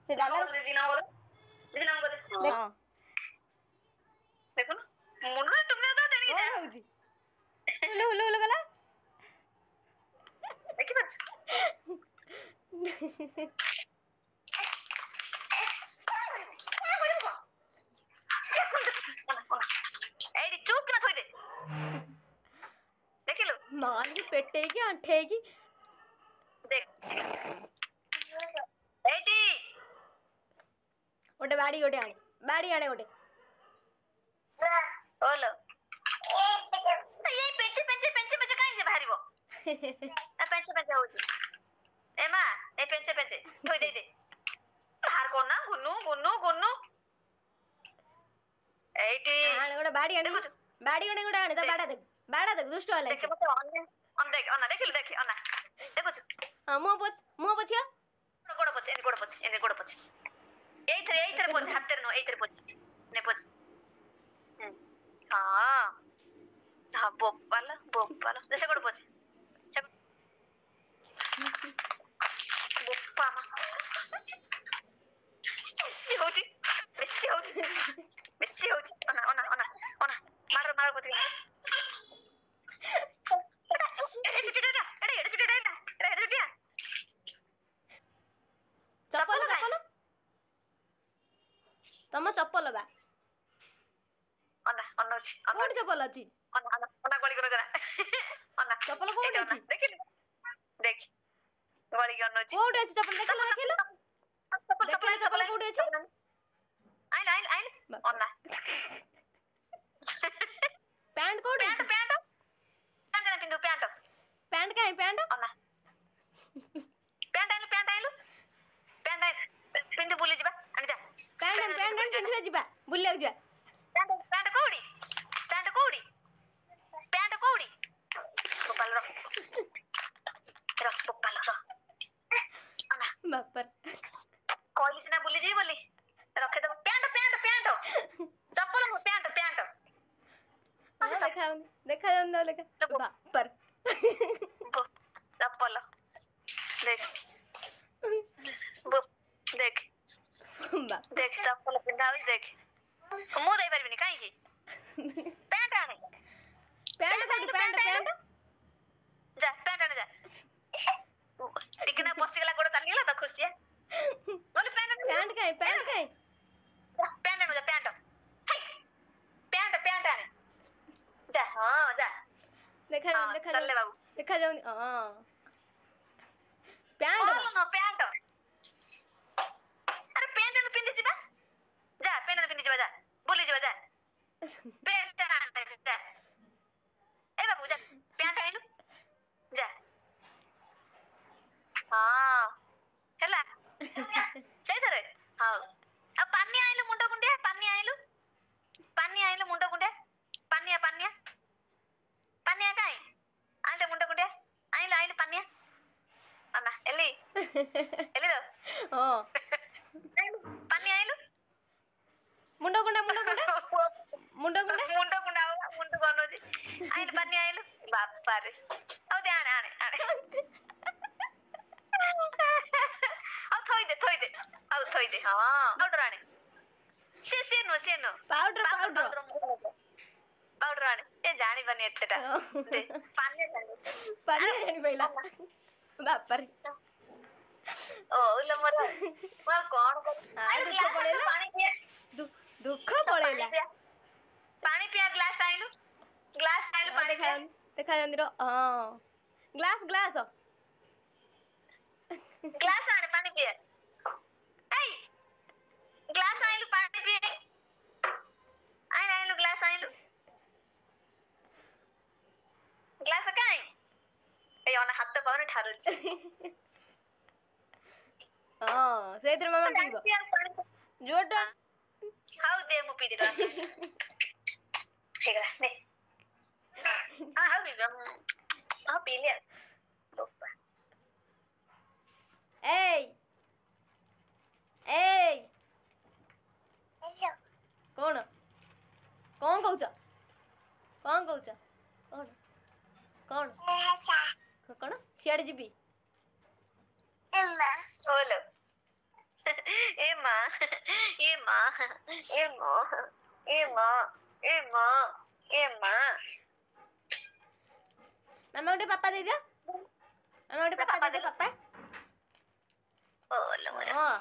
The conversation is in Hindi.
से डाला दीदी नाम बोलो, दीदी नाम बोलो। हां देखो ना मुंडा तुमने तो देनी कौन होउची हुलु हुलु हुलु गला देखि पाछ एडी चुप ना थोई दे देखिलु माल की पेटे की आंठे की देख एडी ओटे बाड़ी आणे ओटे ओलो ये पेंचे काई से बाहरिबो ए पेंचे होची ए मा ए पेंचे थोई दे बाहर को ना गुन्नू एटी आणे ओटे बाड़ी आणे गोटे आणे ता बाड़ा देख दुष्ट वाला देख मत ऑन देख ओना देखिलु देखि ओना देखुछु हां मो पोछिया गोड़ पोछ एइथरे पोछ हाथ नो एइथरे पोछ ने पोछ हां हां बोपाला जैसे गोड़ पोछ बोपा मा बेसी होची ओना मारो पोछ चप्पल तम चप्पल बा कोड चप्पल अछि गली करो जरा चप्पल कोड अछि देखिलु देख गली करो अछि कोड अछि चप्पल देखिलु चप्पल कोड अछि आइल पैंट कोड अछि पैंट ना पिंदु पैंट काई पैंट पिंदु बुली जिबा आनि जा पैंट पिंदु जिबा बुल्ले जा पैंट कोडी बोपाल रो बोपाल रो आना बापर कोली सिना बुली जी बोली रखे दो पैंट चप्पल मो पैंट देखा बापर चप्पल देख चप्पल पिंदावी देख मु दे परबिनी काई की पैंट आने पैंट जा पैंट आने जा टिकना बसी गला गोड़ चली गला त खुशिया बोले पैंट काई पैंट आने जा पैंट आने जा हां जा देखा चल ले बाबू देखा जाउनी हां पैंट अरे पैंट न पिंदी जिबा जा पैंट न पिंदी जिबा जा बोली जिबा जा पैंट आने जा ए बाबू जा पैंट आइलु जा हां हेला सही करे हां अब पानी आइलु मुंडो गुंडे पानी आइलु मुंडो गुंडे पानिया काई आइले मुंडो गुंडे आइलु पानिया अन्ना एली दो हां पानी आइलु मुंडो गुंडे मुंडो गनो जी आइलु पानी आइलु बापा रे औ दे आने थोई दे हां पाउडर आने से नो पाउडर आने ए जानी बनी एतेटा दे पानी जानी पहिला बापर ओ लो मोर कोन दुख पड़ेला पानी पिया ग्लास आइलु पानी देखा जानी रो हां ग्लास आने पानी पिया ए ग्लास आइलु पानी पिया आइलु ग्लास काई ए ओना हाथ पाउने ठारु छी हां सेतिर मामा पीबो जोडा हाउ दे मु पी दिरा हेगला ने हाउ पी ले बोपा ए कौन कहूच कौन सियाड़े जीबी ओलो ए ये माँ ये माँ ये माँ ये माँ ये माँ मामा गोटे पापा दे दियो मामा गोटे पापा दे दियो पापा बोलो हाँ